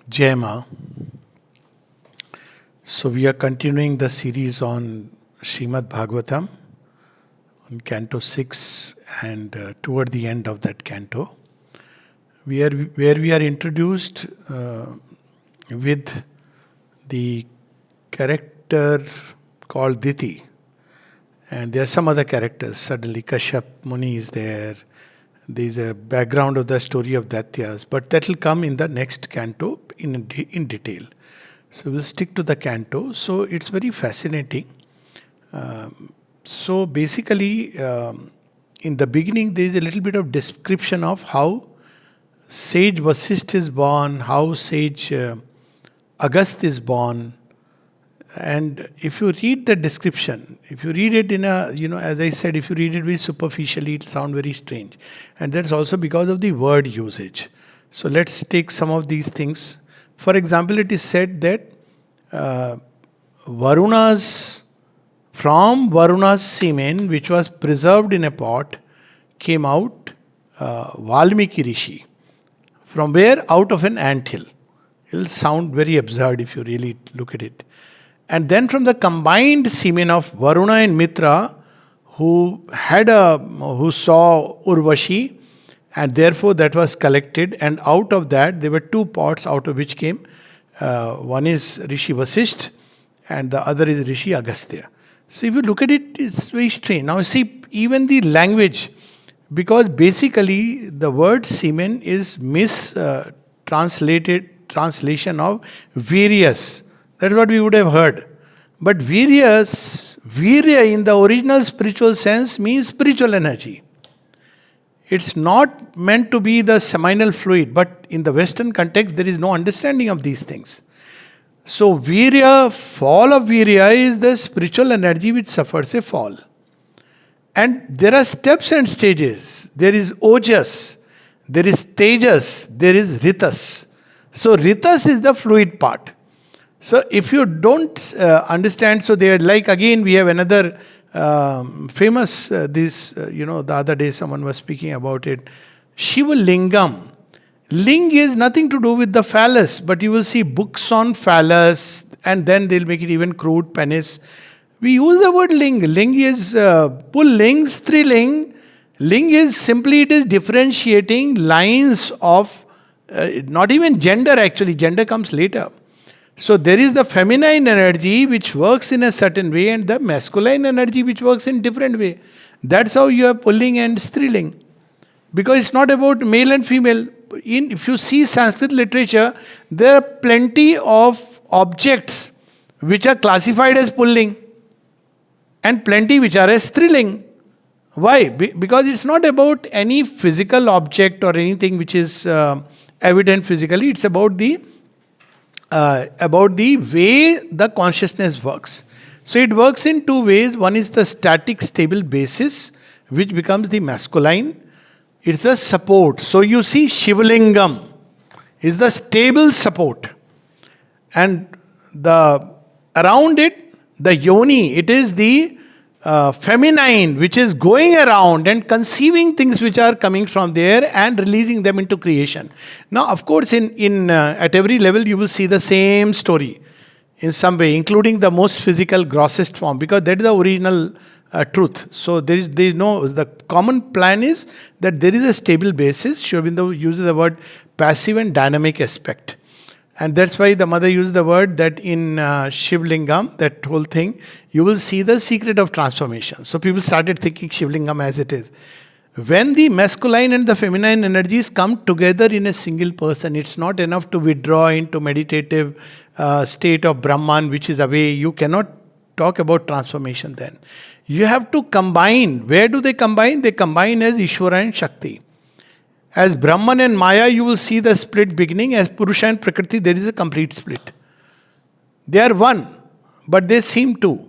Jai Ma. So we are continuing the series on Srimad Bhagavatam on Canto 6 and toward the end of that canto. Where we are introduced with the character called Diti. And there are some other characters. Suddenly Kashyap Muni is there. There is a background of the story of Daityas. But that will come in the next canto in detail. So we'll stick to the canto. So it's very fascinating. So basically, in the beginning, there is a little bit of description of how sage Vasisht is born, how sage Agast is born. And if you read the description, if you read it in a, as I said, if you read it very superficially, it sounds very strange. And that's also because of the word usage. So let's take some of these things. For example, it is said that from Varuna's semen, which was preserved in a pot, came out Valmiki Rishi. From where? Out of an anthill. It will sound very absurd if you really look at it. And then from the combined semen of Varuna and Mitra, who saw Urvashi, and therefore that was collected, and out of that there were two pots out of which came. One is Rishi Vasisht, and the other is Rishi Agastya. So if you look at it, it's very strange. Now see, even the language, because basically the word semen is translation of various. That is what we would have heard. But virya in the original spiritual sense means spiritual energy. It's not meant to be the seminal fluid, but in the Western context, there is no understanding of these things. So virya, fall of virya is the spiritual energy which suffers a fall. And there are steps and stages. There is ojas, there is tejas, there is ritas. So ritas is the fluid part. So if you don't understand, so they are like, again we have another famous, the other day someone was speaking about it, Shiva Lingam. Ling is nothing to do with the phallus, but you will see books on phallus, and then they'll make it even crude, penis. We use the word ling. Ling is pulling, striling. Ling is simply, it is differentiating lines of, not even gender actually, gender comes later. So there is the feminine energy which works in a certain way and the masculine energy which works in different way. That's how you are pulling and striling. Because it's not about male and female. If you see Sanskrit literature, there are plenty of objects which are classified as pulling and plenty which are as striling. Why? Because it's not about any physical object or anything which is evident physically. It's about the way the consciousness works. So it works in two ways. One is the static, stable basis, which becomes the masculine. It's the support. So you see Shivlingam is the stable support. And around it, the yoni, it is the feminine, which is going around and conceiving things which are coming from there and releasing them into creation. Now, of course, at every level, you will see the same story in some way, including the most physical, grossest form, because that is the original truth. So there is no, the common plan is that there is a stable basis. Sri Aurobindo uses the word passive and dynamic aspect. And that's why the mother used the word that in Shivlingam, that whole thing, you will see the secret of transformation. So people started thinking Shivlingam as it is. When the masculine and the feminine energies come together in a single person, it's not enough to withdraw into meditative state of Brahman, which is away. You cannot talk about transformation then. You have to combine. Where do they combine? They combine as Ishvara and Shakti. As Brahman and Maya, you will see the split beginning. As Purusha and Prakriti, there is a complete split. They are one, but they seem two.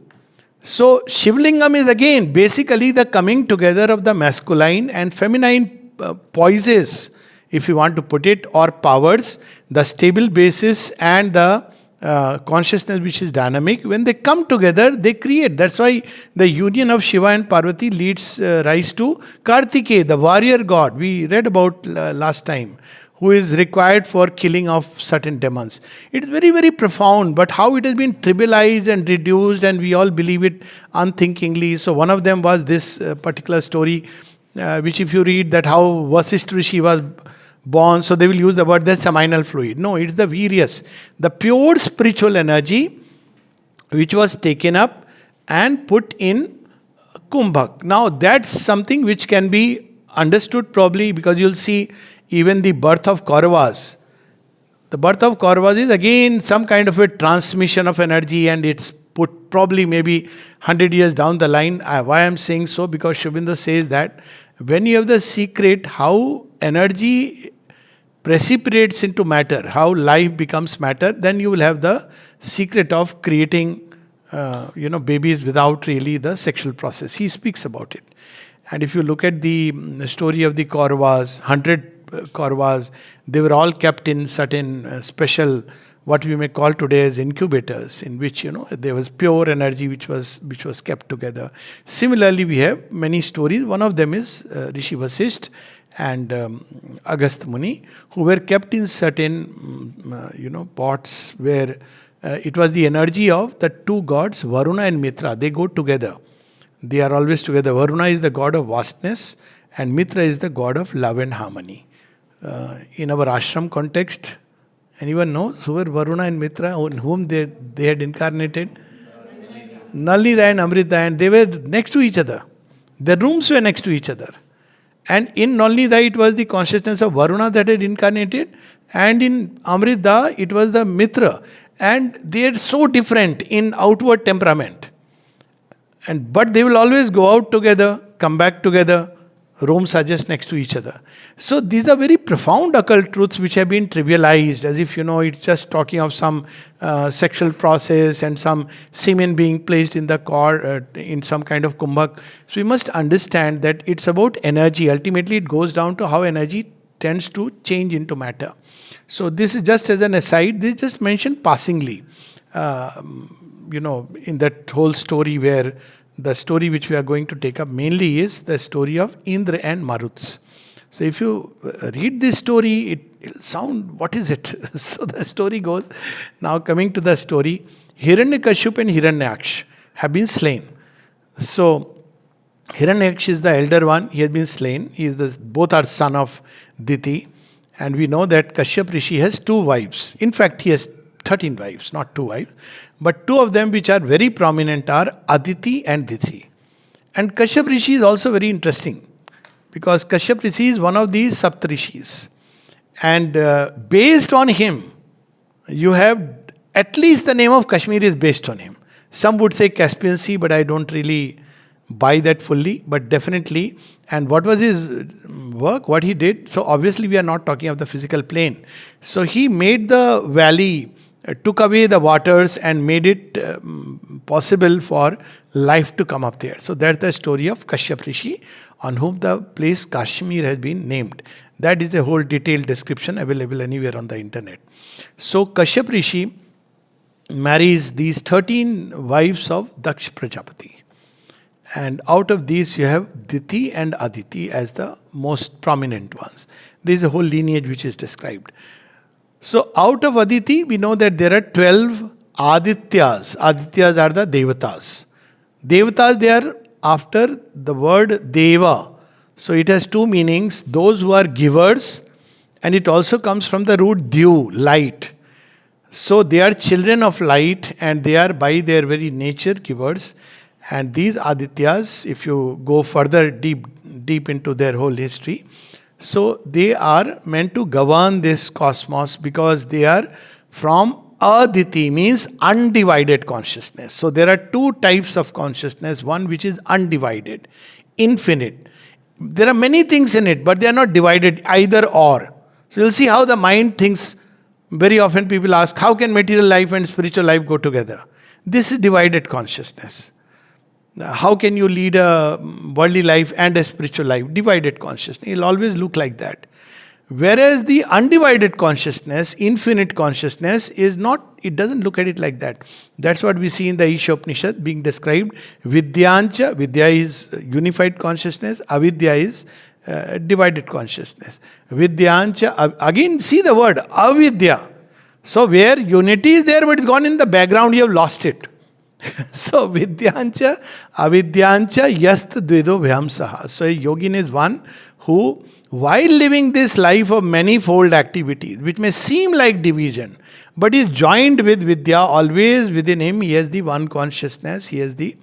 So, Shivlingam is again basically the coming together of the masculine and feminine poises, if you want to put it, or powers, the stable basis and the consciousness which is dynamic. When they come together, they create. That's why the union of Shiva and Parvati leads rise to Kartikeya, the warrior god. We read about last time, who is required for killing of certain demons. It is very, very profound, but how it has been trivialized and reduced, and we all believe it unthinkingly. So one of them was this particular story, which if you read that how Vasishtha Rishi was born, so they will use the word the seminal fluid. No, it's the Viryas, the pure spiritual energy which was taken up and put in Kumbhak. Now that's something which can be understood probably, because you'll see even the birth of Kauravas. The birth of Kauravas is again some kind of a transmission of energy, and it's put probably maybe 100 years down the line. Why I'm saying so? Because Shubinda says that when you have the secret how energy precipitates into matter, how life becomes matter, then you will have the secret of creating babies without really the sexual process. He speaks about it. And if you look at the story of the Kauravas, 100 Kauravas, they were all kept in certain special, what we may call today as incubators, in which there was pure energy which was kept together. Similarly, we have many stories. One of them is Rishi Vasishtha and Agastya Muni, who were kept in certain pots where it was the energy of the two gods, Varuna and Mitra. They go together. They are always together. Varuna is the god of vastness, and Mitra is the god of love and harmony. In our ashram context, anyone knows who were Varuna and Mitra, on whom they had incarnated? Nalida and Amrita, and they were next to each other. Their rooms were next to each other. And in Nalida, it was the consciousness of Varuna that had incarnated, and in Amrita, it was the Mitra. And they are so different in outward temperament. But they will always go out together, come back together. Rooms are just next to each other. So these are very profound occult truths which have been trivialized, as if it's just talking of some sexual process and some semen being placed in the core in some kind of kumbhak. So we must understand that it's about energy. Ultimately, it goes down to how energy tends to change into matter. So this is just as an aside. This is just mentioned passingly. In that whole story, where the story which we are going to take up mainly is the story of Indra and Maruts. So if you read this story, it'll sound, what is it? So the story goes, now coming to the story, Hiranyakashipu and Hiranyaksha have been slain. So Hiranyaksha is the elder one, he has been slain. Both are son of Diti. And we know that Kashyap Rishi has 2 wives. In fact, he has 13 wives, not 2 wives. But 2 of them which are very prominent are Aditi and Diti. And Kashyap Rishi is also very interesting, because Kashyap Rishi is one of these Saptarishis. And based on him, you have at least the name of Kashmir is based on him. Some would say Caspian Sea, but I don't really buy that fully, but definitely. And what was his work, what he did? So obviously we are not talking of the physical plane. So he made the valley, took away the waters and made it possible for life to come up there. So that's the story of Kashyap Rishi, on whom the place Kashmir has been named. That is a whole detailed description available anywhere on the internet. So Kashyap Rishi marries these 13 wives of Daksh Prajapati. And out of these you have Diti and Aditi as the most prominent ones. There is a whole lineage which is described. So out of Aditi, we know that there are 12 Adityas. Adityas are the Devatas. Devatas, they are after the word Deva. So it has 2 meanings. Those who are givers, and it also comes from the root Dyu, light. So they are children of light, and they are by their very nature givers. And these Adityas, if you go further deep into their whole history, so they are meant to govern this cosmos, because they are from Aditi, means undivided consciousness. So there are 2 types of consciousness. One which is undivided, infinite. There are many things in it, but they are not divided, either or. So you'll see how the mind thinks. Very often people ask, how can material life and spiritual life go together? This is divided consciousness. How can you lead a worldly life and a spiritual life? Divided consciousness. It will always look like that. Whereas the undivided consciousness, infinite consciousness, is not, it doesn't look at it like that. That's what we see in the Ishopanishad being described. Vidyancha, Vidya is unified consciousness, Avidya is divided consciousness. Vidyancha, again see the word, avidya. So where unity is there, but it's gone in the background, you have lost it. So vidyancha, avidyancha, yast dvido vyamsaha. So a yogin is one who, while living this life of manifold activities, which may seem like division, but is joined with Vidya, always within him, he has the one consciousness, he has the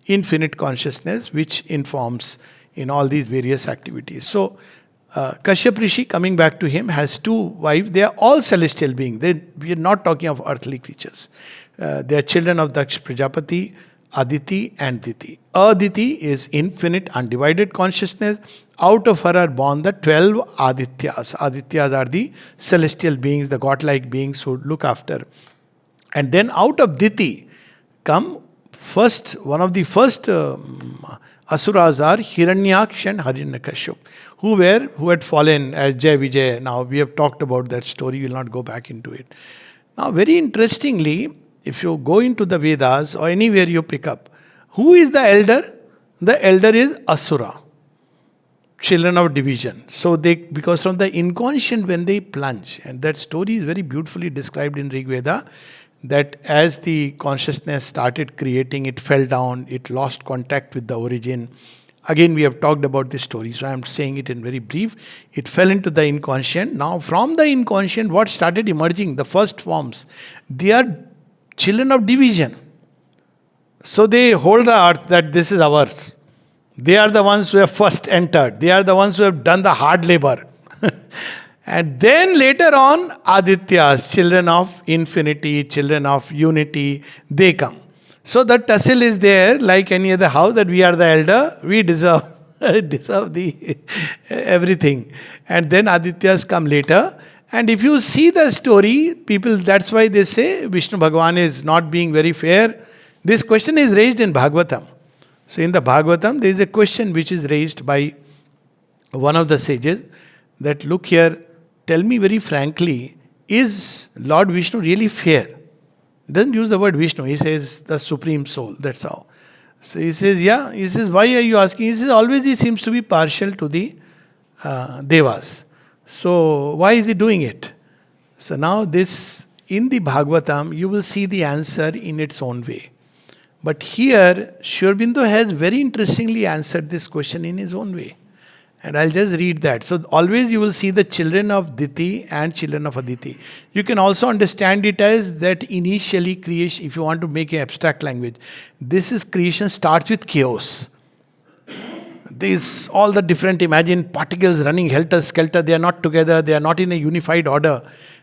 infinite consciousness, which informs in all these various activities. So, Kashyap Rishi, coming back to him, has two wives. They are all celestial beings. We are not talking of earthly creatures. They are children of Daksh Prajapati, Aditi and Diti. Aditi is infinite, undivided consciousness. Out of her are born the 12 Adityas. Adityas are the celestial beings, the godlike beings who look after. And then out of Diti come first, one of the first Asuras are Hiranyaksh and Hiranyakashyap, who had fallen as Jai Vijay. Now we have talked about that story, we will not go back into it. Now very interestingly, if you go into the Vedas or anywhere you pick up, who is the elder? The elder is Asura, children of division. So because from the inconscient when they plunge, and that story is very beautifully described in Rig Veda, that as the consciousness started creating, it fell down, it lost contact with the origin. Again, we have talked about this story, so I am saying it in very brief. It fell into the inconscient. Now, from the inconscient, what started emerging? The first forms. They are children of division. So they hold the earth that this is ours. They are the ones who have first entered. They are the ones who have done the hard labor. And then later on, Adityas, children of infinity, children of unity, they come. So the tussle is there, like any other house, that we are the elder, we deserve the everything. And then Adityas come later. And if you see the story, people, that's why they say Vishnu Bhagavan is not being very fair. This question is raised in Bhagavatam. So in the Bhagavatam, there is a question which is raised by one of the sages, that look here, tell me very frankly, is Lord Vishnu really fair? Doesn't use the word Vishnu, he says the Supreme Soul, that's how. So he says, yeah, he says, why are you asking? He says, always he seems to be partial to the Devas. So why is he doing it? So now this, in the Bhagavatam, you will see the answer in its own way. But here, Sri Aurobindo has very interestingly answered this question in his own way. And I'll just read that. So always you will see the children of Diti and children of Aditi. You can also understand it as that initially creation, if you want to make an abstract language, this is creation starts with chaos. These, all the different, imagine particles running helter-skelter, they are not together, they are not in a unified order.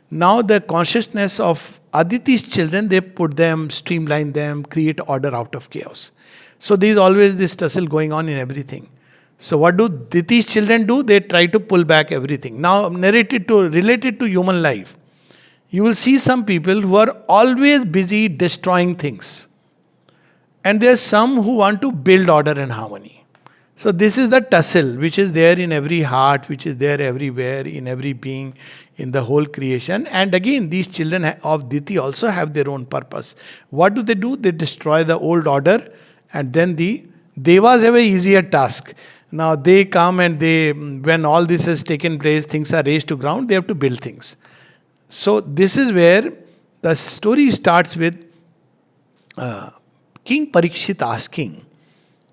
Now the consciousness of Aditi's children, they put them, streamline them, create order out of chaos. So there is always this tussle going on in everything. So what do Diti's children do? They try to pull back everything. Now related to human life, you will see some people who are always busy destroying things. And there are some who want to build order and harmony. So this is the tussle which is there in every heart, which is there everywhere, in every being, in the whole creation. And again, these children of Diti also have their own purpose. What do? They destroy the old order, and then the Devas have an easier task. Now they come and when all this has taken place, things are raised to ground, they have to build things. So this is where the story starts with King Parikshit asking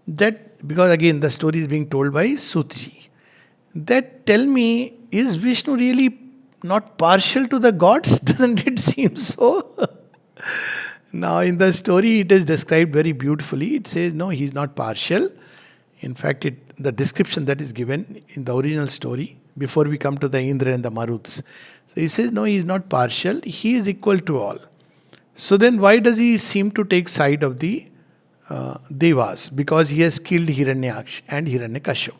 that, because again the story is being told by Sutji, that tell me, is Vishnu really not partial to the gods? Doesn't it seem so? Now in the story it is described very beautifully. It says no, he is not partial. In fact, the description that is given in the original story, before we come to the Indra and the Maruts. So he says, no, he is not partial, he is equal to all. So then why does he seem to take side of the Devas? Because he has killed Hiranyaksh and Hiranyakashyap.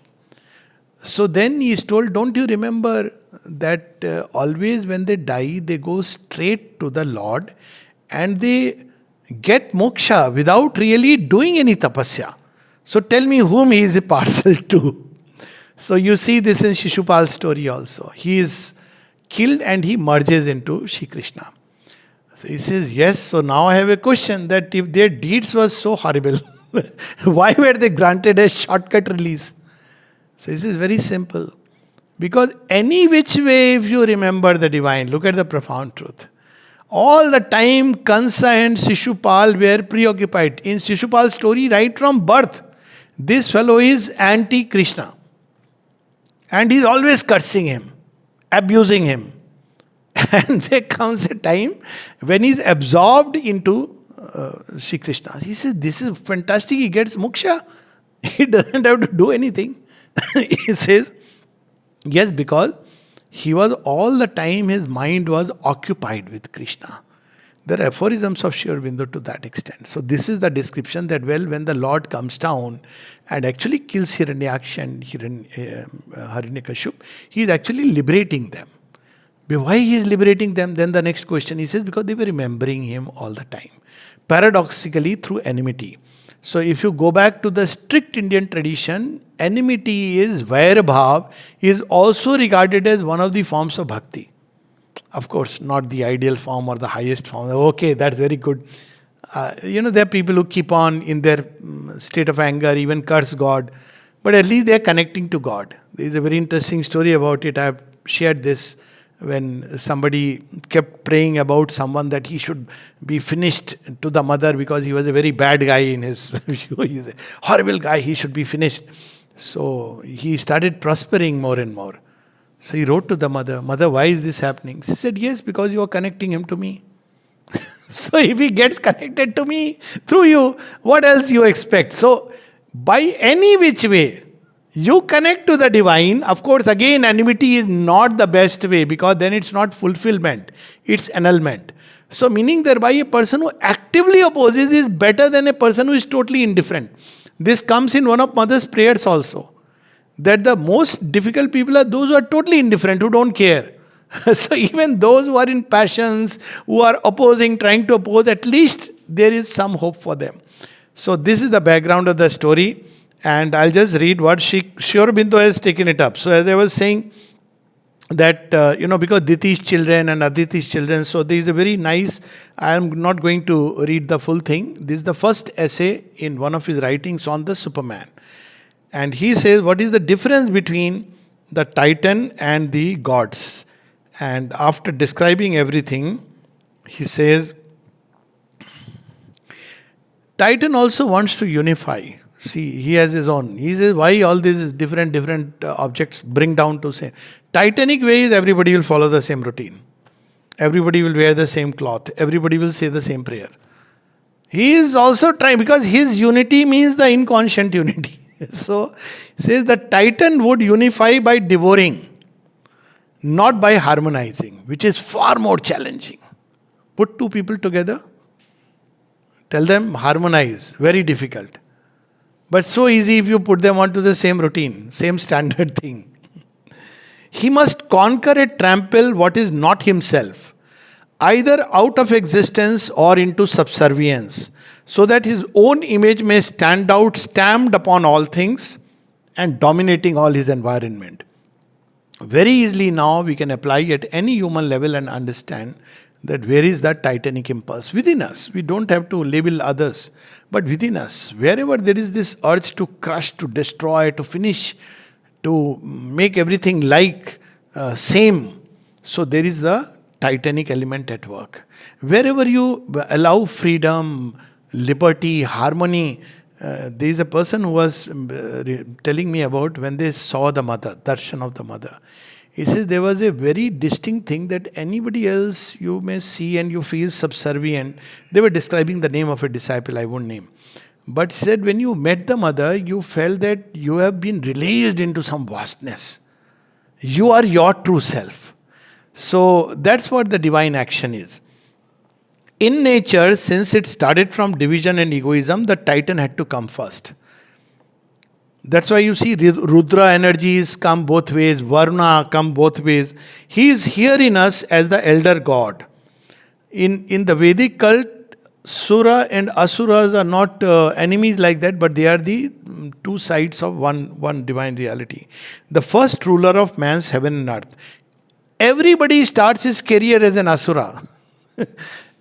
So then he is told, don't you remember that always when they die, they go straight to the Lord and they get moksha without really doing any tapasya. So tell me whom he is partial to. So you see this in Shishupal's story also. He is killed and he merges into Shri Krishna. So he says, yes, so now I have a question, that if their deeds were so horrible, why were they granted a shortcut release? So this is very simple. Because any which way, if you remember the divine, look at the profound truth. All the time, Kansa and Shishupal were preoccupied. In Shishupal's story, right from birth, this fellow is anti-Krishna. And he's always cursing him, abusing him. And there comes a time when he's absorbed into Sri Krishna. He says, this is fantastic, he gets moksha. He doesn't have to do anything. He says, yes, because he was all the time, his mind was occupied with Krishna. There are aphorisms of Sri Aurobindo to that extent. So this is the description that, well, when the Lord comes down and actually kills Hiranyaksha and Hiranyakashipu, he is actually liberating them. But why he is liberating them? Then the next question, he says, because they were remembering him all the time. Paradoxically, through enmity. So if you go back to the strict Indian tradition, enmity is Vairabhav, is also regarded as one of the forms of bhakti. Of course, not the ideal form or the highest form. Okay, that's very good. There are people who keep on in their state of anger, even curse God. But at least they are connecting to God. There is a very interesting story about it. I have shared this when somebody kept praying about someone that he should be finished to the mother because he was a very bad guy in his view. He's a horrible guy, he should be finished. So he started prospering more and more. So he wrote to the mother, Mother, why is this happening? She said, yes, because you are connecting him to me. So if he gets connected to me through you, what else you expect? So by any which way, you connect to the divine. Of course, again, enmity is not the best way because then it's not fulfillment, it's annulment. So meaning thereby a person who actively opposes is better than a person who is totally indifferent. This comes in one of mother's prayers also. That the most difficult people are those who are totally indifferent, who don't care. So even those who are in passions, who are opposing, trying to oppose, at least there is some hope for them. So this is the background of the story. And I'll just read what Sri Aurobindo has taken it up. So as I was saying, that, because Diti's children and Aditi's children, so there is a very nice, I am not going to read the full thing. This is the first essay in one of his writings on the Superman. And he says, what is the difference between the Titan and the gods? And after describing everything, he says, Titan also wants to unify. See, he has his own. He says, why all these different objects bring down to same? Titanic way is everybody will follow the same routine. Everybody will wear the same cloth. Everybody will say the same prayer. He is also trying, because his unity means the inconscient unity. So, he says the Titan would unify by devouring, not by harmonizing, which is far more challenging. Put two people together, tell them harmonize, very difficult. But so easy if you put them onto the same routine, same standard thing. He must conquer and trample what is not himself, either out of existence or into subservience, so that his own image may stand out, stamped upon all things and dominating all his environment. Very easily now we can apply at any human level and understand that where is that titanic impulse? Within us. We don't have to label others, but within us. Wherever there is this urge to crush, to destroy, to finish, to make everything same. So there is the titanic element at work. Wherever you allow freedom, liberty, harmony, there is a person who was telling me about when they saw the mother, darshan of the mother. He says there was a very distinct thing that anybody else you may see and you feel subservient. They were describing the name of a disciple, I won't name. But he said when you met the mother, you felt that you have been released into some vastness. You are your true self. So that's what the divine action is. In nature, since it started from division and egoism, the Titan had to come first. That's why you see Rudra energies come both ways, Varuna come both ways. He is here in us as the elder god. In the Vedic cult, Sura and Asuras are not enemies like that, but they are the two sides of one divine reality. The first ruler of man's heaven and earth. Everybody starts his career as an Asura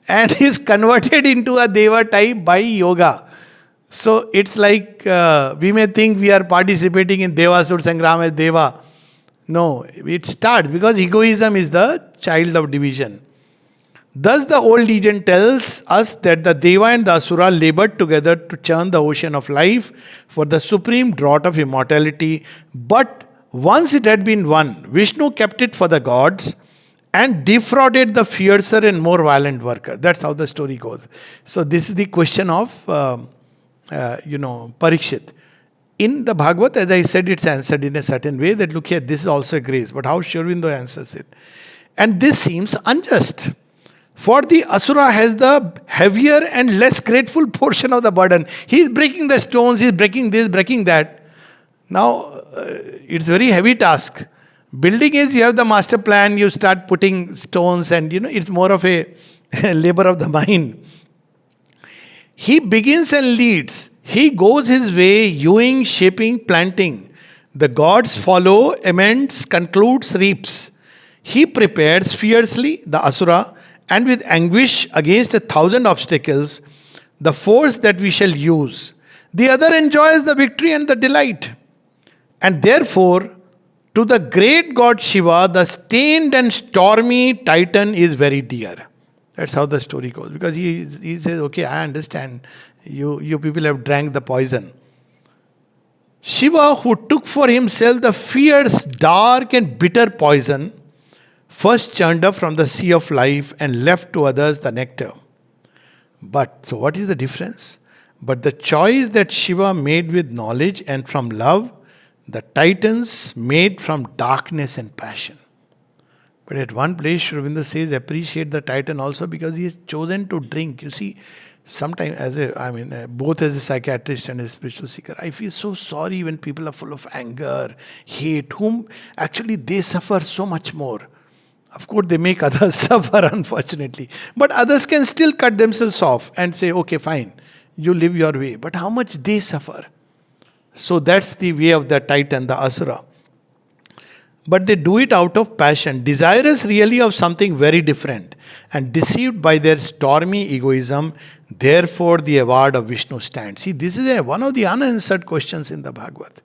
and is converted into a Deva type by yoga. So it's like we may think we are participating in Devasur Sangram as Deva. No, it starts because egoism is the child of division. Thus, the old legend tells us that the Deva and the Asura labored together to churn the ocean of life for the supreme draught of immortality. But once it had been won, Vishnu kept it for the gods and defrauded the fiercer and more violent worker. That's how the story goes. So, this is the question of, Parikshit. In the Bhagavat, as I said, it's answered in a certain way that look here, this is also a grace. But how Sri Aurobindo answers it? And this seems unjust. For the Asura has the heavier and less grateful portion of the burden. He is breaking the stones, he is breaking this, breaking that. Now, it's a very heavy task. Building is you have the master plan, you start putting stones and it's more of a labor of the mind. He begins and leads. He goes his way, hewing, shaping, planting. The gods follow, amends, concludes, reaps. He prepares fiercely, the Asura, and with anguish against 1,000 obstacles, the force that we shall use. The other enjoys the victory and the delight. And therefore, to the great god Shiva, the stained and stormy Titan is very dear. That's how the story goes. Because he says, okay, I understand. You people have drank the poison. Shiva, who took for himself the fierce, dark and bitter poison, first churned up from the sea of life and left to others the nectar. But, so what is the difference? But the choice that Shiva made with knowledge and from love, the Titans made from darkness and passion. But at one place, Sri Aurobindo says, appreciate the Titan also because he has chosen to drink. You see, sometimes both as a psychiatrist and a spiritual seeker, I feel so sorry when people are full of anger, hate, whom actually they suffer so much more. Of course, they make others suffer, unfortunately. But others can still cut themselves off and say, okay, fine, you live your way. But how much they suffer? So that's the way of the Titan, the Asura. But they do it out of passion, desirous really of something very different, and deceived by their stormy egoism. Therefore, the award of Vishnu stands. See, this is one of the unanswered questions in the Bhagavat.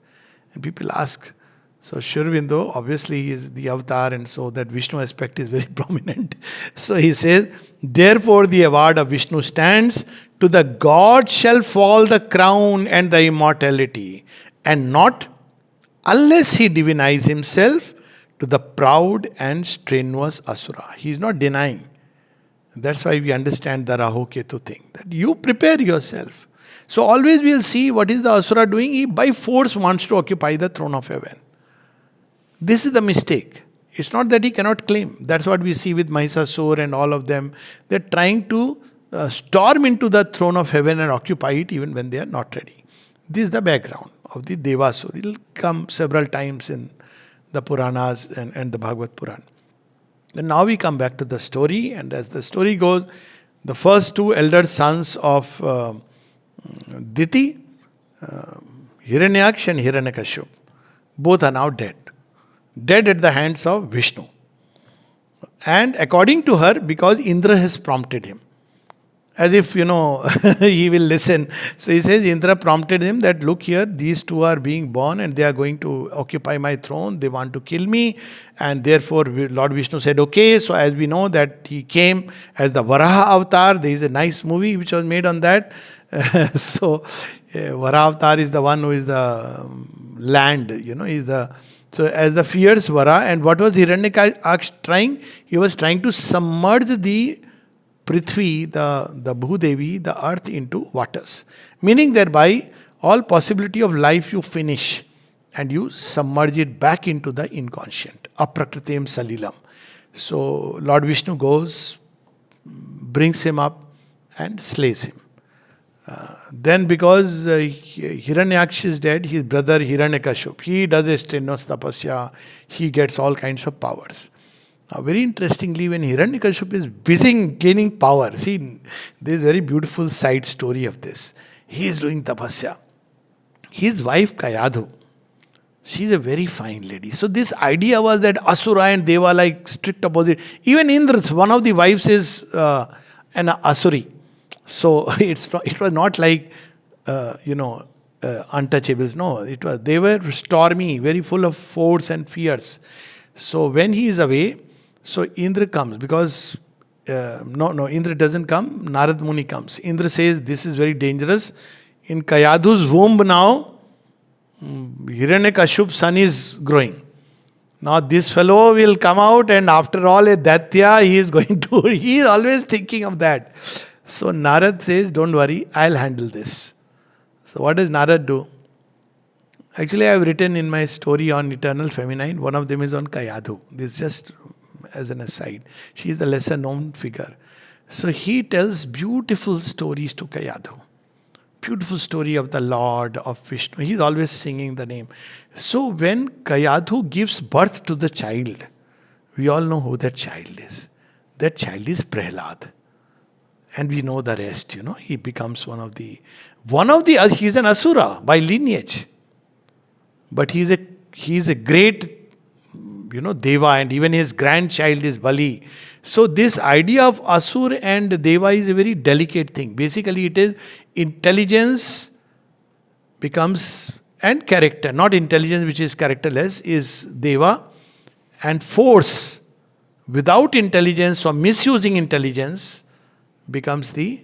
And people ask, so Sri Aurobindo obviously is the avatar, and so that Vishnu aspect is very prominent. So he says, therefore the award of Vishnu stands. To the God shall fall the crown and the immortality, and not unless he divinize himself to the proud and strenuous Asura. He is not denying. That's why we understand the Rahu Ketu thing. That you prepare yourself. So always we'll see what is the Asura doing. He by force wants to occupy the throne of heaven. This is the mistake. It's not that he cannot claim. That's what we see with Mahisasur and all of them. They're trying to storm into the throne of heaven and occupy it even when they are not ready. This is the background of the Devasur. It will come several times in the Puranas and the Bhagavat Purana. Then now we come back to the story, and as the story goes, the first two elder sons of Diti, Hiranyaksh and Hiranyakashipu, both are now dead. Dead at the hands of Vishnu. And according to her, because Indra has prompted him. As if, he will listen. So he says, Indra prompted him that, look here, these two are being born and they are going to occupy my throne. They want to kill me. And therefore, Lord Vishnu said, okay. So as we know that he came as the Varaha avatar. There is a nice movie which was made on that. Varaha avatar is the one who is the land, So as the fierce Vara, and what was Hiranyaksh trying? He was trying to submerge the Prithvi, the Bhudevi, the earth into waters. Meaning thereby, all possibility of life you finish and you submerge it back into the inconscient. Aprakratim Salilam. So Lord Vishnu goes, brings him up and slays him. Then because Hiranyaksh is dead, his brother Hiranyakashipu, he does a strenuous tapasya, he gets all kinds of powers. Now very interestingly, when Hiranyakashipu is busy gaining power, see, there is a very beautiful side story of this. He is doing tapasya. His wife Kayadhu, she is a very fine lady. So this idea was that Asura and Deva like strict opposite. Even Indra's, one of the wives is an Asuri. So it was not like untouchables. No, they were stormy, very full of force and fears. So when he is away, so Indra comes because Indra doesn't come. Narad Muni comes. Indra says this is very dangerous. In Kayadhu's womb now, Hiranyakashup's son is growing. Now this fellow will come out, and after all a Daitya he is going to. He is always thinking of that. So Narad says, "Don't worry, I'll handle this." So what does Narad do? Actually, I have written in my story on Eternal Feminine, one of them is on Kayadhu. This is just as an aside. She is the lesser known figure. So he tells beautiful stories to Kayadhu. Beautiful story of the Lord, of Vishnu. He is always singing the name. So when Kayadhu gives birth to the child, we all know who that child is. That child is Prahlad. And we know the rest, He becomes one of the, he's an Asura by lineage. But he is a great, Deva, and even his grandchild is Bali. So this idea of Asur and Deva is a very delicate thing. Basically it is intelligence becomes, and character, not intelligence which is characterless, is Deva, and force without intelligence or misusing intelligence becomes the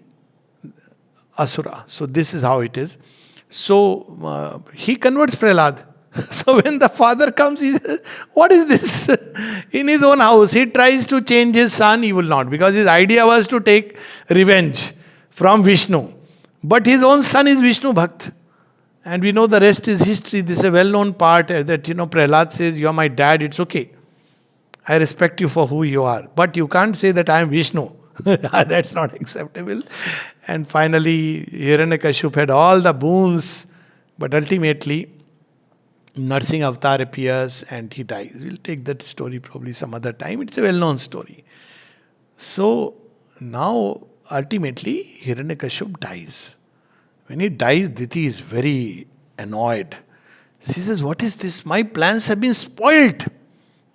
Asura. So this is how it is. So he converts Prahlad. So when the father comes, he says, "What is this?" In his own house, he tries to change his son, he will not, because his idea was to take revenge from Vishnu. But his own son is Vishnu Bhakt. And we know the rest is history. This is a well-known part that, Prahlad says, "You are my dad, it's okay. I respect you for who you are. But you can't say that I am Vishnu." That's not acceptable. And finally, Hiranyakashipu had all the boons, but ultimately, Narsingh Avatar appears and he dies. We'll take that story probably some other time. It's a well-known story. So now, ultimately, Hiranyakashipu dies. When he dies, Diti is very annoyed. She says, "What is this? My plans have been spoilt.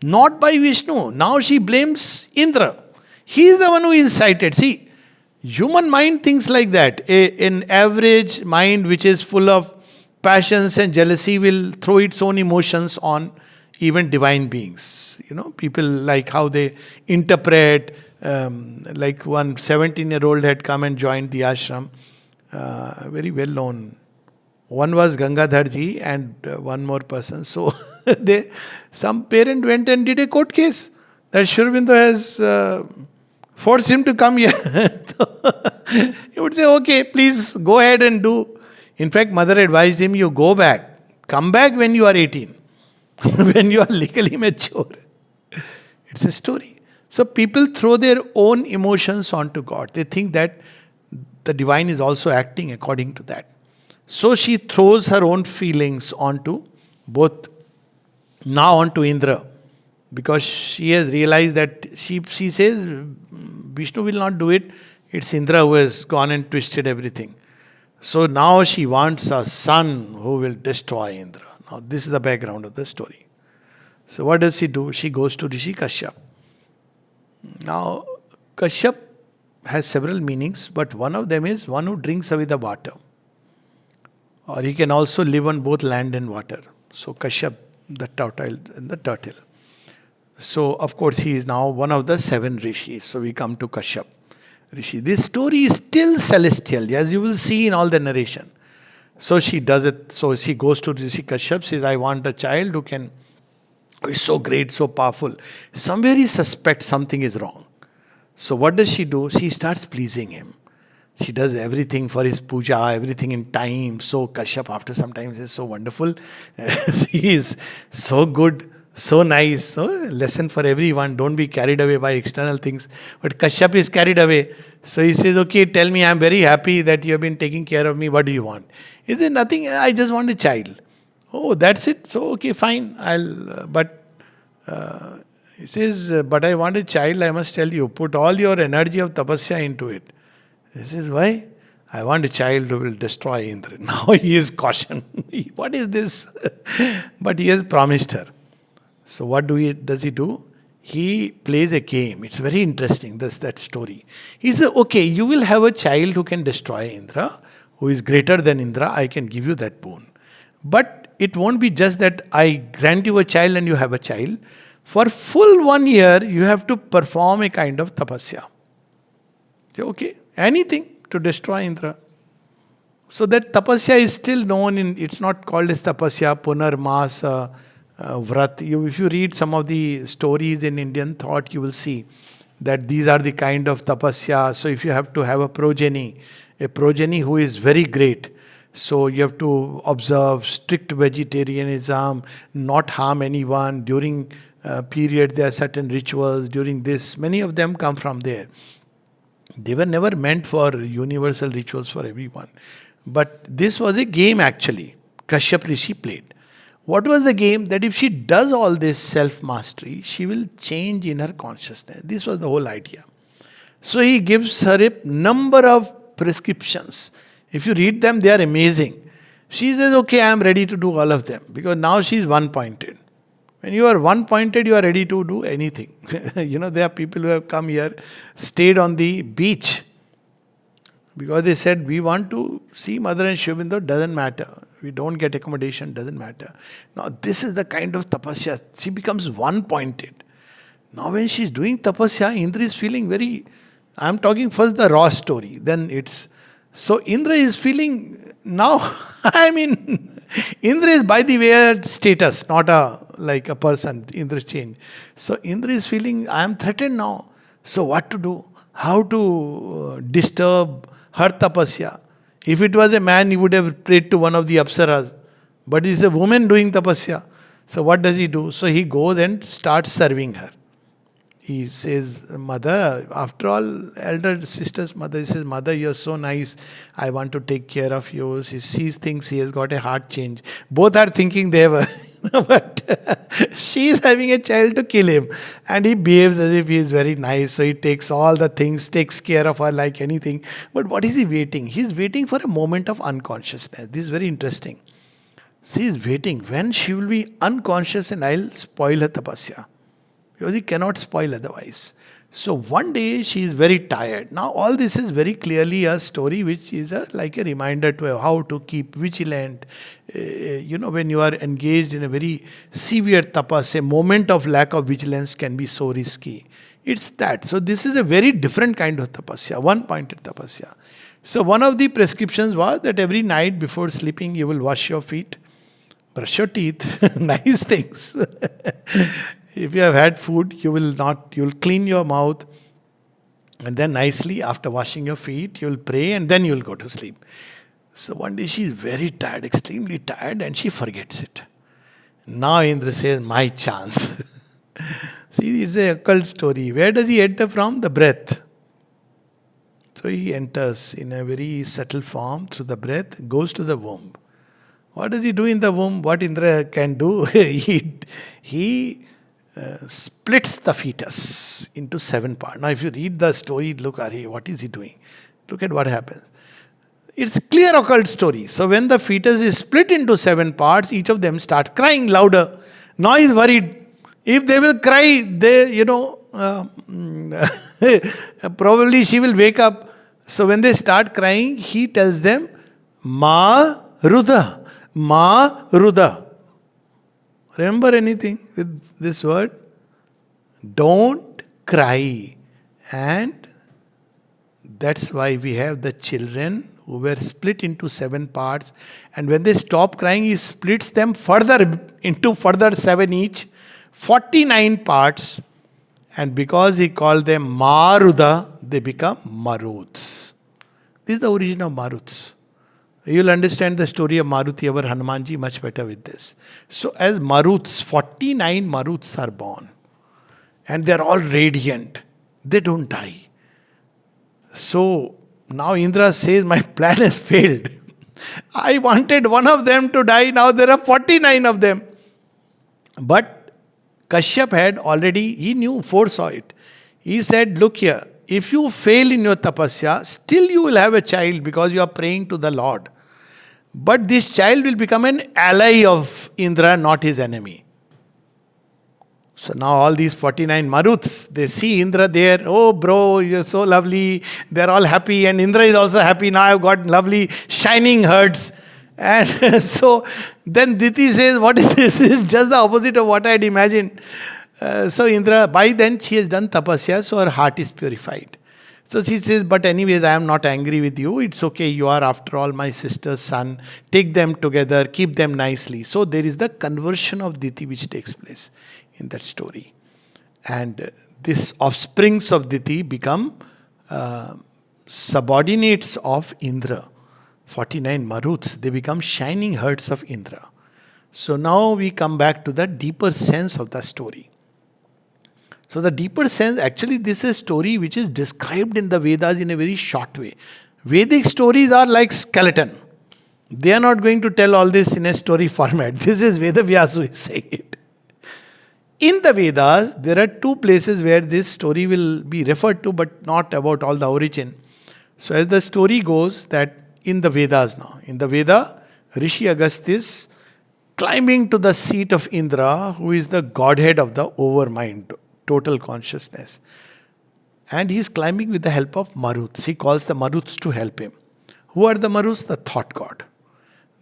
Not by Vishnu." Now she blames Indra. He is the one who incited. See, human mind thinks like that. An average mind which is full of passions and jealousy will throw its own emotions on even divine beings. People like how they interpret, like one 17-year-old had come and joined the ashram, very well known. One was Gangadharji and one more person. So some parent went and did a court case that Shri Aurobindo has forced him to come here. He would say, "Okay, please go ahead and do." In fact, mother advised him, "You go back. Come back when you are 18. When you are legally mature." It's a story. So people throw their own emotions onto God. They think that the divine is also acting according to that. So she throws her own feelings onto onto Indra. Because she has realized that she says, Vishnu will not do it. It's Indra who has gone and twisted everything. So now she wants a son who will destroy Indra. Now this is the background of the story. So what does she do? She goes to Rishi Kashyap. Now Kashyap has several meanings, but one of them is one who drinks away the water. Or he can also live on both land and water. So Kashyap, the turtle. So of course he is now one of the 7 rishis. So we come to Kashyap Rishi. This story is still celestial, as you will see in all the narration. So she does it. So she goes to Rishi Kashyap, says, "I want a child who is so great, so powerful." Somewhere he suspects something is wrong. So what does she do? She starts pleasing him. She does everything for his puja, everything in time. So Kashyap after some time says, "So wonderful." He is so good, so nice. So lesson for everyone. Don't be carried away by external things. But Kashyap is carried away. So he says, "Okay, tell me, I'm very happy that you have been taking care of me. What do you want?" He says, "Nothing, I just want a child." "Oh, that's it? So okay, fine. He says, "But I want a child, I must tell you. Put all your energy of tapasya into it." He says, "Why?" "I want a child who will destroy Indra." Now he is cautioned. What is this? But he has promised her. So what does he do? He plays a game. It's very interesting, that story. He says, "Okay, you will have a child who can destroy Indra. who is greater than Indra, I can give you that boon. But it won't be just that I grant you a child and you have a child. For full 1 year, you have to perform a kind of tapasya. Okay, anything to destroy Indra. So that tapasya is still known in, it's not called as tapasya, punarmasa, vrat. If you read some of the stories in Indian thought, you will see that these are the kind of tapasya. So if you have to have a progeny who is very great, so you have to observe strict vegetarianism, not harm anyone. During period, there are certain rituals. During this, many of them come from there. They were never meant for universal rituals for everyone. But this was a game actually. Kashyap Rishi played. What was the game? That if she does all this self-mastery, she will change in her consciousness. This was the whole idea. So he gives her a number of prescriptions. If you read them, they are amazing. She says, okay, I am ready to do all of them. Because now she is one-pointed. When you are one-pointed, you are ready to do anything. There are people who have come here, stayed on the beach. Because they said, we want to see Mother and Shiv Bindu, doesn't matter. We don't get accommodation, doesn't matter. Now this is the kind of tapasya. She becomes one-pointed. Now when she is doing tapasya, Indra is feeling very... I am talking first the raw story. Then it's... So Indra is feeling... Now, Indra is by the way a status, not like a person. Indra change. So Indra is feeling, I am threatened now. So what to do? How to disturb her tapasya? If it was a man, he would have prayed to one of the apsaras. But it's a woman doing tapasya. So what does he do? So he goes and starts serving her. He says, Mother, after all, elder sister's mother, he says, Mother, you're so nice. I want to take care of you. She thinks he has got a heart change. Both are thinking they were. But she is having a child to kill him. And he behaves as if he is very nice. So he takes all the things, takes care of her like anything. But what is he waiting? He is waiting for a moment of unconsciousness. This is very interesting. She is waiting when she will be unconscious and I'll spoil her tapasya. Because he cannot spoil otherwise. So one day she is very tired. Now all this is very clearly a story which is like a reminder to how to keep vigilant. When you are engaged in a very severe tapas, a moment of lack of vigilance can be so risky. It's that. So this is a very different kind of tapasya, one-pointed tapasya. So one of the prescriptions was that every night before sleeping you will wash your feet, brush your teeth, nice things. If you have had food, you will clean your mouth. And then nicely, after washing your feet, you will pray and then you will go to sleep. So one day she is very tired, extremely tired, and she forgets it. Now Indra says, my chance. See, it's an occult story. Where does he enter from? The breath. So he enters in a very subtle form through the breath, goes to the womb. What does he do in the womb? What Indra can do? He splits the fetus into 7 parts. Now if you read the story, look, what is he doing? Look at what happens. It's clear occult story. So when the fetus is split into 7 parts, each of them starts crying louder. Now he's worried. If they will cry, probably she will wake up. So when they start crying, he tells them, Maruda. Remember anything with this word? Don't cry. And that's why we have the children who were split into 7 parts. And when they stop crying, he splits them further into 7 each. 49 parts. And because he called them Maruda, they become Maruts. This is the origin of Maruts. You'll understand the story of Maruti, our Hanumanji, much better with this. So as Maruts, 49 Maruts are born. And they're all radiant. They don't die. So now Indra says, my plan has failed. I wanted one of them to die. Now there are 49 of them. But Kashyap had already, he foresaw it. He said, look here, if you fail in your tapasya, still you will have a child because you are praying to the Lord. But this child will become an ally of Indra, not his enemy. So now all these 49 Maruts, they see Indra there. Oh bro, you're so lovely. They're all happy and Indra is also happy. Now I've got lovely shining herds. And so then Diti says, what is this? This is just the opposite of what I had imagined. So Indra, by then she has done tapasya, so her heart is purified. So she says, but anyways, I am not angry with you. It's okay. You are after all my sister's son. Take them together. Keep them nicely. So there is the conversion of Diti which takes place in that story. And this offsprings of Diti become subordinates of Indra. 49 Maruts, they become shining herds of Indra. So now we come back to the deeper sense of the story. So the deeper sense, actually this is a story which is described in the Vedas in a very short way. Vedic stories are like skeleton. They are not going to tell all this in a story format. This is Veda Vyasa who is saying it. In the Vedas, there are two places where this story will be referred to, but not about all the origin. So as the story goes, that in the Vedas now, in the Veda, Rishi Agastya is climbing to the seat of Indra, who is the godhead of the overmind, total consciousness. And he is climbing with the help of Maruts. He calls the Maruts to help him. Who are the Maruts? The thought god.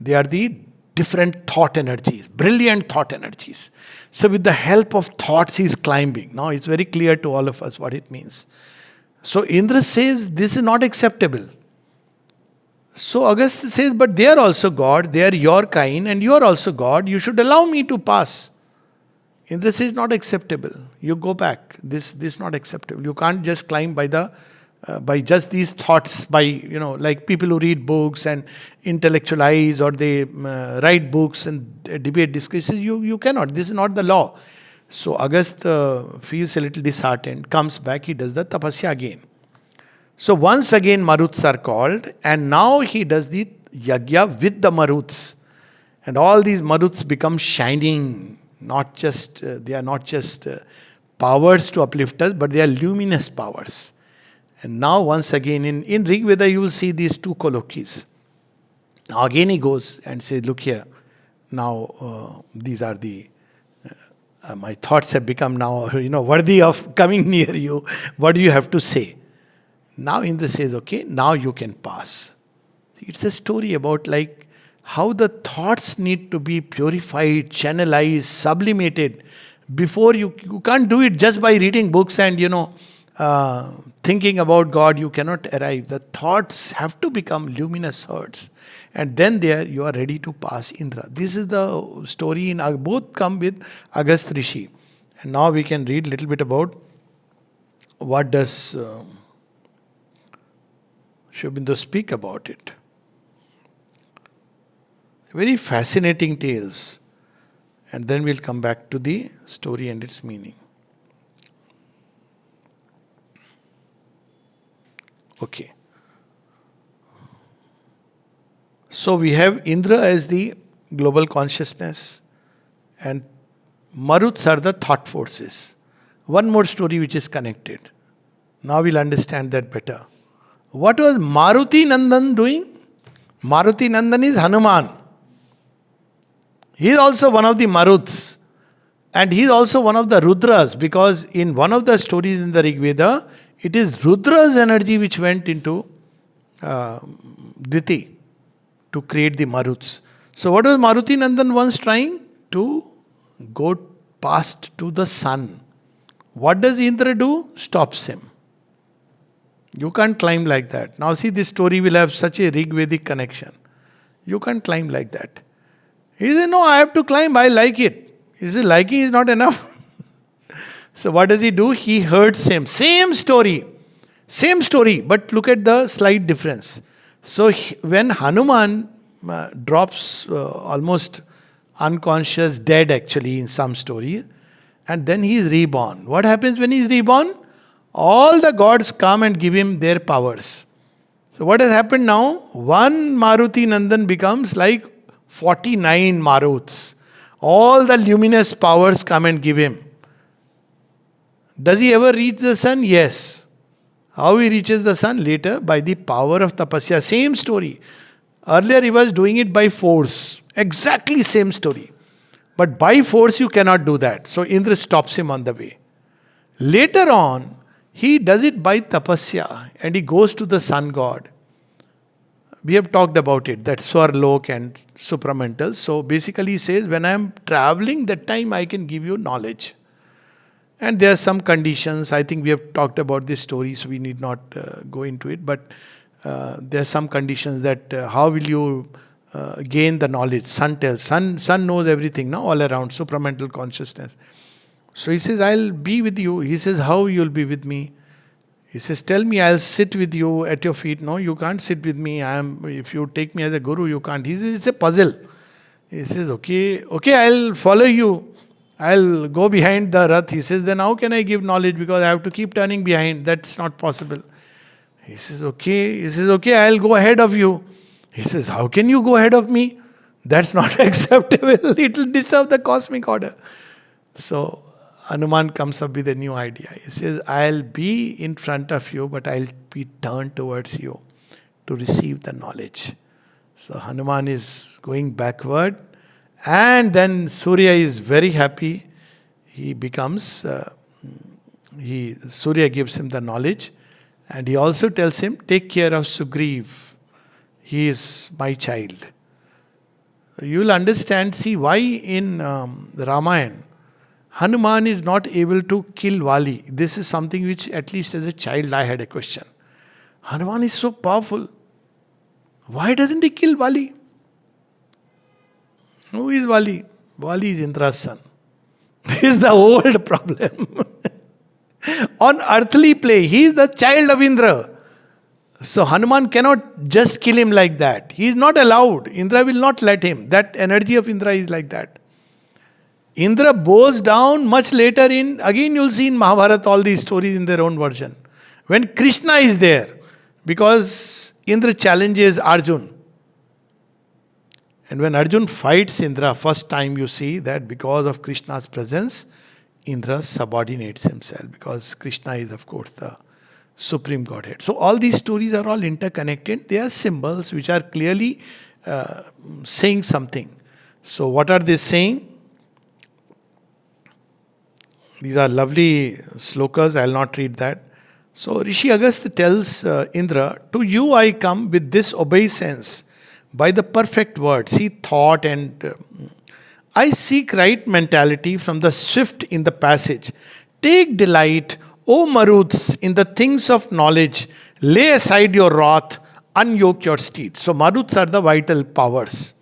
They are the different thought energies, brilliant thought energies. So with the help of thoughts, he is climbing. Now it's very clear to all of us what it means. So Indra says, this is not acceptable. So Agastya says, but they are also God, they are your kind, and you are also God. You should allow me to pass. Indra says, not acceptable. You go back. This is not acceptable. You can't just climb by just these thoughts, like people who read books and intellectualize, or they write books and debate discussions. You cannot. This is not the law. So Agastya feels a little disheartened, comes back, he does the tapasya again. So once again Maruts are called, and now he does the yagya with the Maruts. And all these Maruts become shining. They are not just powers to uplift us, but they are luminous powers. And now once again in Rig Veda you will see these two kolokis. Now again he goes and says, look here, now these are the, my thoughts have become now worthy of coming near you. What do you have to say? Now Indra says, okay, now you can pass. See, it's a story about like how the thoughts need to be purified, channelized, sublimated. Before you can't do it just by reading books and thinking about God. You cannot arrive. The thoughts have to become luminous herds. And then there you are ready to pass Indra. This is the story both come with Agastya Rishi. And now we can read a little bit about what does Shobindu speak about it. Very fascinating tales. And then we'll come back to the story and its meaning. Okay. So we have Indra as the global consciousness, and Maruts are the thought forces. One more story which is connected. Now we'll understand that better. What was Maruti Nandan doing? Maruti Nandan is Hanuman. He is also one of the Maruts. And he is also one of the Rudras, because in one of the stories in the Rig Veda, it is Rudra's energy which went into Diti to create the Maruts. So what was Maruti Nandan once trying? To go past to the sun. What does Indra do? Stops him. You can't climb like that. Now see, this story will have such a Rig Vedic connection. You can't climb like that. He said, no, I have to climb, I like it. He said, liking is not enough. So what does he do? He hurts him. Same story, but look at the slight difference. So when Hanuman drops almost unconscious, dead actually in some story, and then he is reborn. What happens when he is reborn? All the gods come and give him their powers. So what has happened now? One Maruti Nandan becomes like 49 Maruts. All the luminous powers come and give him. Does he ever reach the sun? Yes. How he reaches the sun? Later, by the power of tapasya. Same story. Earlier he was doing it by force. Exactly same story. But by force you cannot do that. So Indra stops him on the way. Later on, he does it by tapasya and he goes to the sun god. We have talked about it, that Swarlok and supramental. So basically he says, when I am traveling, that time I can give you knowledge. And there are some conditions. I think we have talked about this story, so we need not go into it. But there are some conditions that how will you gain the knowledge? Sun tells. Sun knows everything, no? All around, supramental consciousness. So he says, I'll be with you. He says, how you'll be with me? He says, tell me, I'll sit with you at your feet. No, you can't sit with me. If you take me as a guru, you can't. He says, it's a puzzle. He says, okay, I'll follow you. I'll go behind the rath. He says, then how can I give knowledge? Because I have to keep turning behind. That's not possible. He says, okay, I'll go ahead of you. He says, how can you go ahead of me? That's not acceptable. It will disturb the cosmic order. So Hanuman comes up with a new idea. He says, I'll be in front of you, but I'll be turned towards you to receive the knowledge. So Hanuman is going backward, and then Surya is very happy. He becomes, Surya gives him the knowledge, and he also tells him, take care of Sugriv. He is my child. You will understand, see why in the Ramayana, Hanuman is not able to kill Vali. This is something which, at least as a child, I had a question. Hanuman is so powerful. Why doesn't he kill Vali? Who is Vali? Vali is Indra's son. This is the old problem. On earthly play, he is the child of Indra. So Hanuman cannot just kill him like that. He is not allowed. Indra will not let him. That energy of Indra is like that. Indra bows down much later again you'll see in Mahabharata all these stories in their own version. When Krishna is there, because Indra challenges Arjun. And when Arjun fights Indra, first time you see that because of Krishna's presence, Indra subordinates himself. Because Krishna is of course the supreme Godhead. So all these stories are all interconnected. They are symbols which are clearly saying something. So what are they saying? These are lovely slokas. I will not read that. So Rishi Agastya tells Indra, to you I come with this obeisance by the perfect word. See, thought and I seek right mentality from the swift in the passage. Take delight, O Maruts, in the things of knowledge. Lay aside your wrath, unyoke your steed. So Maruts are the vital powers.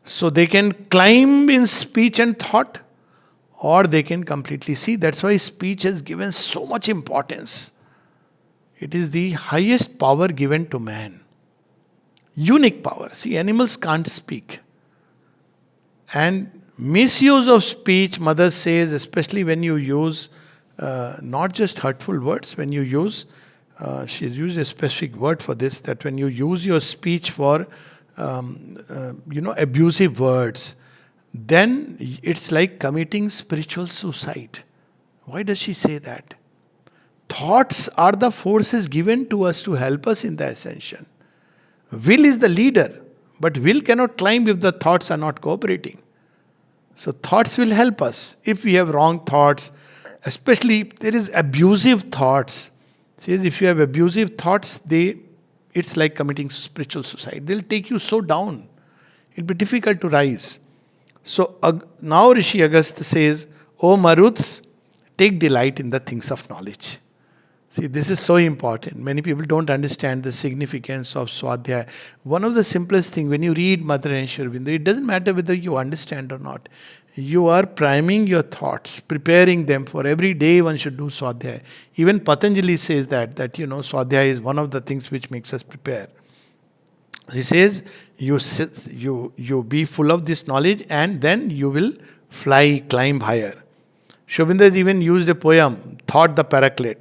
So they can climb in speech and thought, or they can completely see. That's why speech is given so much importance. It is the highest power given to man. Unique power. See, animals can't speak. And misuse of speech, mother says, especially when you use not just hurtful words, when you use, she's used a specific word for this, that when you use your speech for, abusive words, then it's like committing spiritual suicide. Why does she say that? Thoughts are the forces given to us to help us in the ascension. Will is the leader, but will cannot climb if the thoughts are not cooperating. So thoughts will help us. If we have wrong thoughts, especially if there is abusive thoughts. See, if you have abusive thoughts, it's like committing spiritual suicide. They'll take you so down. It'll be difficult to rise. So now Rishi Agastya says, O Maruts, take delight in the things of knowledge. See, this is so important. Many people don't understand the significance of Swadhyaya. One of the simplest things, when you read Mother and Sri Aurobindo, it doesn't matter whether you understand or not. You are priming your thoughts, preparing them for every day one should do Swadhyaya. Even Patanjali says that Swadhyaya is one of the things which makes us prepare. He says, you be full of this knowledge and then you will fly, climb higher. Sri Aurobindo has even used a poem, Thought the Paraclete.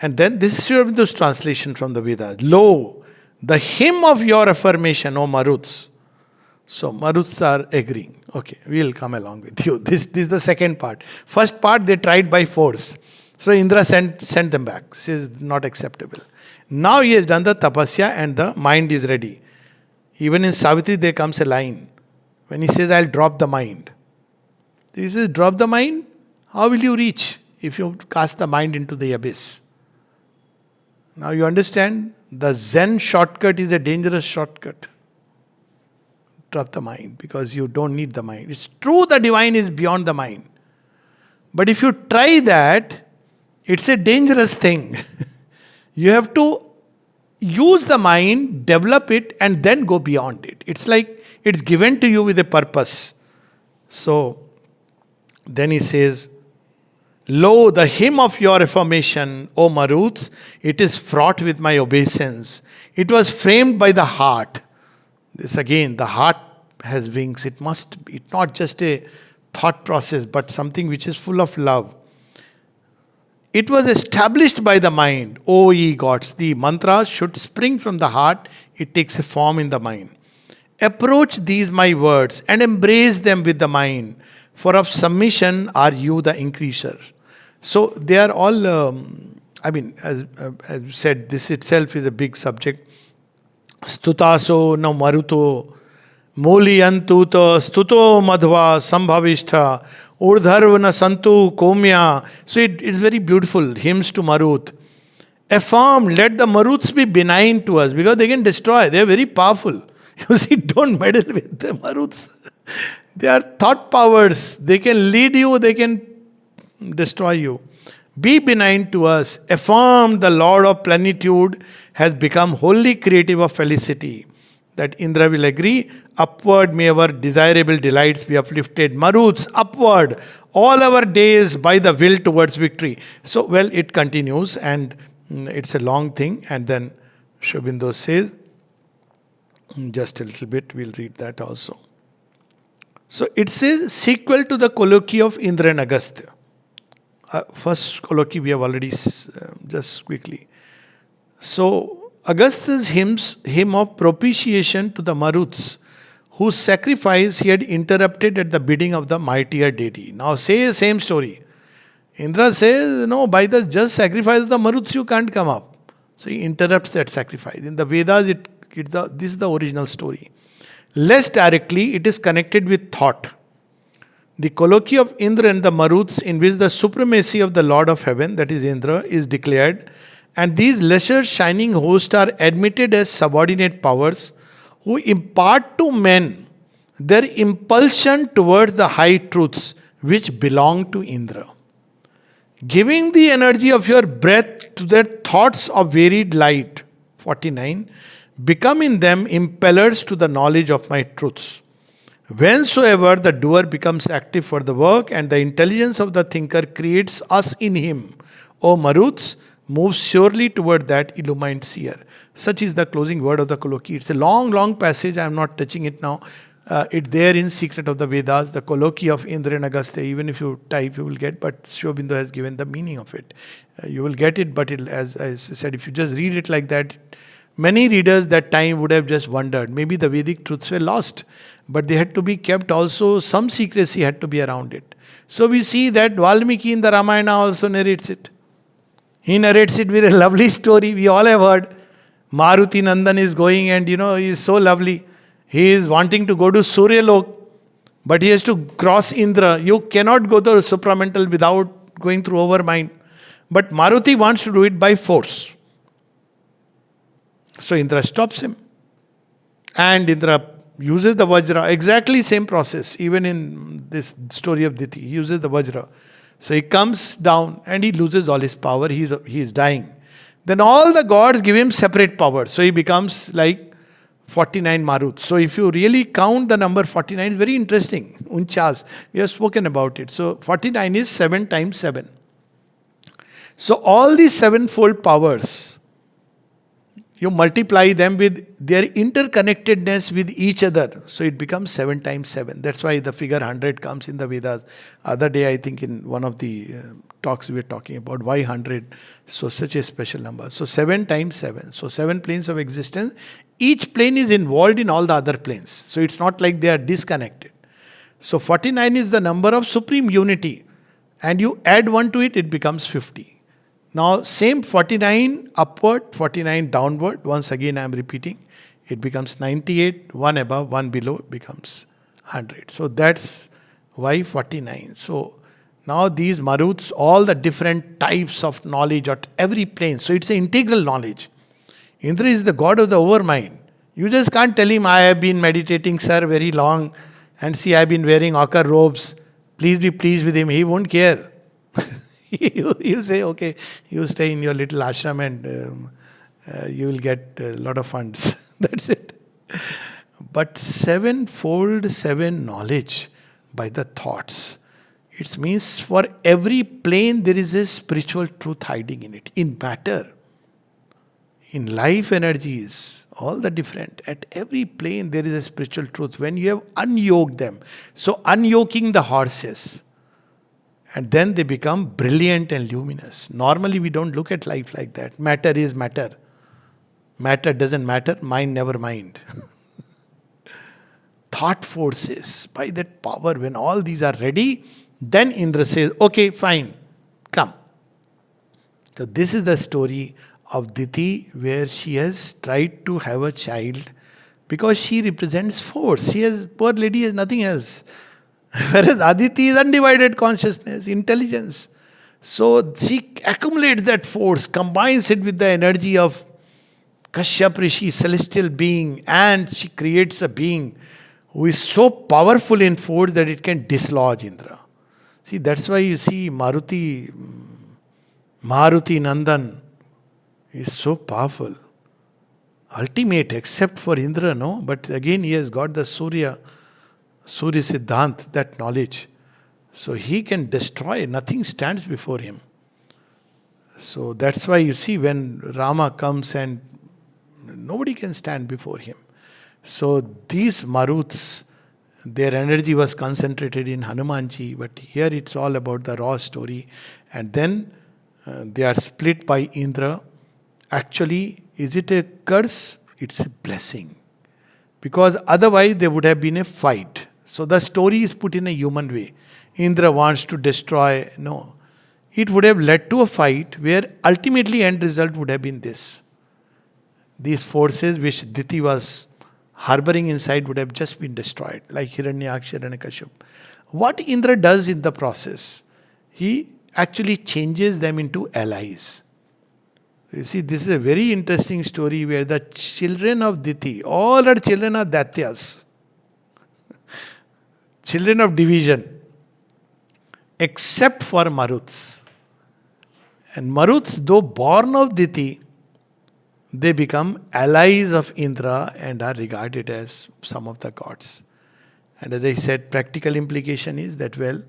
And then this is Sri Aurobindo's translation from the Vedas. Lo, the hymn of your affirmation, O Maruts. So Maruts are agreeing. Okay, we'll come along with you. This is the second part. First part they tried by force. So Indra sent them back. This is not acceptable. Now he has done the tapasya and the mind is ready. Even in Savitri there comes a line. When he says, I'll drop the mind. He says, drop the mind? How will you reach if you cast the mind into the abyss? Now you understand, the Zen shortcut is a dangerous shortcut. Drop the mind, because you don't need the mind. It's true the divine is beyond the mind. But if you try that, it's a dangerous thing. You have to use the mind, develop it, and then go beyond it. It's like it's given to you with a purpose. So, then he says, Lo, the hymn of your reformation, O Maruts, it is fraught with my obeisance. It was framed by the heart. This again, the heart has wings. It must be not just a thought process, but something which is full of love. It was established by the mind. O ye gods, the mantras should spring from the heart. It takes a form in the mind. Approach these my words and embrace them with the mind. For of submission are you the increaser. So they are all, as said, this itself is a big subject. Stutaso no maruto, Moliyantuta, Stuto Madhva, Sambhavishta, Urdharvana Santu, Komya. So it is very beautiful. Hymns to Marut. Affirm, let the Maruts be benign to us, because they can destroy. They are very powerful. You see, don't meddle with the Maruts. They are thought powers. They can lead you, they can destroy you. Be benign to us. Affirm, the Lord of plenitude has become wholly creative of felicity. That Indra will agree. Upward may our desirable delights be uplifted. Maruts, upward, all our days by the will towards victory. So, well, it continues, and it's a long thing. And then Shobindo says, just a little bit, we'll read that also. So, it's a sequel to the colloquy of Indra and Agastya. First colloquy we have already, just quickly. So, Agastya's hymn of propitiation to the Maruts, whose sacrifice he had interrupted at the bidding of the mightier deity. Now say the same story. Indra says, no, by the just sacrifice of the Maruts you can't come up. So he interrupts that sacrifice. In the Vedas, this is the original story. Less directly, it is connected with thought. The colloquy of Indra and the Maruts, in which the supremacy of the Lord of Heaven, that is Indra, is declared, and these lesser shining hosts are admitted as subordinate powers who impart to men their impulsion towards the high truths which belong to Indra. Giving the energy of your breath to their thoughts of varied light, 49, become in them impellers to the knowledge of my truths. Whensoever the doer becomes active for the work and the intelligence of the thinker creates us in him, O Maruts, move surely toward that illumined seer. Such is the closing word of the colloquy. It's a long, long passage. I am not touching it now. It's there in Secret of the Vedas, the colloquy of Indra and Agastya. Even if you type, you will get, but Shobindo has given the meaning of it. You will get it, but as I said, if you just read it like that, many readers that time would have just wondered. Maybe the Vedic truths were lost, but they had to be kept also. Some secrecy had to be around it. So we see that Valmiki in the Ramayana also narrates it. He narrates it with a lovely story. We all have heard. Maruti Nandan is going and he is so lovely. He is wanting to go to Suryalok, but he has to cross Indra. You cannot go to supramental without going through overmind. But Maruti wants to do it by force. So Indra stops him. And Indra uses the Vajra. Exactly same process. Even in this story of Diti, he uses the Vajra. So he comes down and he loses all his power. He is dying. Then all the gods give him separate power. So he becomes like 49 Maruts. So if you really count the number 49, it's very interesting. Unchas. We have spoken about it. So 49 is 7 times 7. So all these sevenfold powers, you multiply them with their interconnectedness with each other. So it becomes 7 times 7. That's why the figure 100 comes in the Vedas. Other day, I think in one of the talks we were talking about why 100. So such a special number. So 7 times 7. So 7 planes of existence. Each plane is involved in all the other planes. So it's not like they are disconnected. So 49 is the number of supreme unity. And you add 1 to it, it becomes 50. Now, same 49 upward, 49 downward. Once again, I am repeating. It becomes 98, 1 above, 1 below, becomes 100. So that's why 49. So now these Maruts, all the different types of knowledge at every plane. So it's an integral knowledge. Indra is the god of the overmind. You just can't tell him, I have been meditating, sir, very long, and see, I have been wearing ochre robes. Please be pleased with him. He won't care. He'll say, okay, you stay in your little ashram and you will get a lot of funds. That's it. But sevenfold seven knowledge by the thoughts. It means for every plane there is a spiritual truth hiding in it. In matter, in life energies, all the different. At every plane there is a spiritual truth. When you have unyoked them. So unyoking the horses. And then they become brilliant and luminous. Normally we don't look at life like that. Matter is matter. Matter doesn't matter. Mind never mind. Thought forces, by that power, when all these are ready, then Indra says, okay, fine, come. So this is the story of Diti, where she has tried to have a child because she represents force. Poor lady has nothing else. Whereas Aditi is undivided consciousness, intelligence. So she accumulates that force, combines it with the energy of Kashyap Rishi, celestial being, and she creates a being who is so powerful in force that it can dislodge Indra. See, that's why you see Maruti Nandan is so powerful. Ultimate, except for Indra, no? But again, he has got the Surya Siddhant, that knowledge. So he can destroy, nothing stands before him. So that's why you see when Rama comes and nobody can stand before him. So these Maruts, their energy was concentrated in Hanumanji, but here it's all about the raw story. And then they are split by Indra. Actually, is it a curse? It's a blessing. Because otherwise there would have been a fight. So the story is put in a human way. Indra wants to destroy. No. It would have led to a fight where ultimately end result would have been this. These forces which Diti was harboring inside would have just been destroyed, like Hiranyaksha and Hiranyakashipu. What Indra does in the process, he actually changes them into allies. You see, this is a very interesting story where the children of Diti, all her children are Daityas, children of division, except for Maruts. And Maruts, though born of Diti, they become allies of Indra and are regarded as some of the gods. And as I said, practical implication is that, well,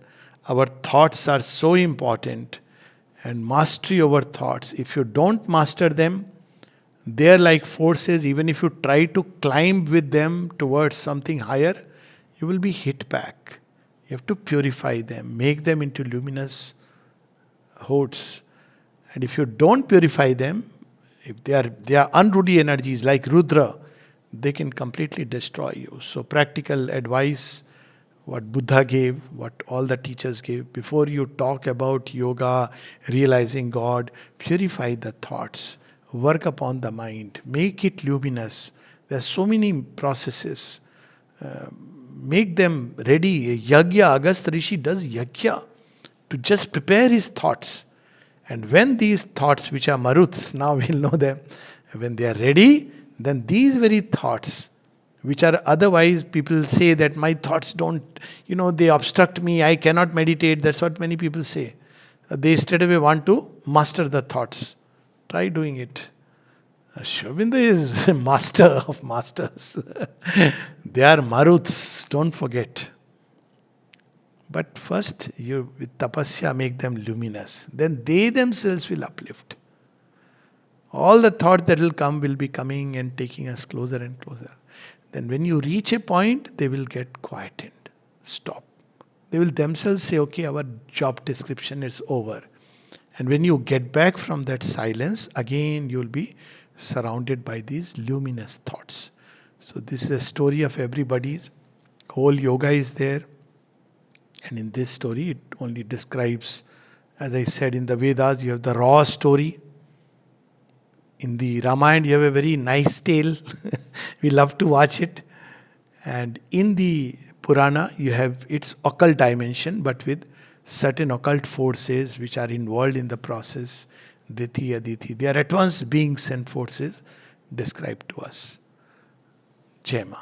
our thoughts are so important, and mastery over thoughts. If you don't master them, they are like forces. Even if you try to climb with them towards something higher, you will be hit back. You have to purify them, make them into luminous hoods. And if you don't purify them, if they are unruly energies like Rudra, they can completely destroy you. So practical advice, what Buddha gave, what all the teachers gave, before you talk about yoga, realizing God, purify the thoughts, work upon the mind, make it luminous. There are so many processes. Make them ready. Yagya, Agastya Rishi does yagya to just prepare his thoughts. And when these thoughts, which are Maruts, now we'll know them, when they are ready, then these very thoughts, which are otherwise people say that my thoughts don't, they obstruct me, I cannot meditate. That's what many people say. They straight away want to master the thoughts. Try doing it. Sri Aurobindo is a master of masters. They are Maruts, don't forget. But first, you with tapasya make them luminous. Then they themselves will uplift. All the thought that will come will be coming and taking us closer and closer. Then when you reach a point, they will get quietened. Stop. They will themselves say, okay, our job description is over. And when you get back from that silence, again you will be surrounded by these luminous thoughts. So this is a story of everybody's. Whole yoga is there. And in this story, it only describes, as I said, in the Vedas, you have the raw story. In the Ramayana, you have a very nice tale. We love to watch it. And in the Purana, you have its occult dimension, but with certain occult forces which are involved in the process. Dithi, Adithi. They are advanced beings and forces described to us. Jai Ma.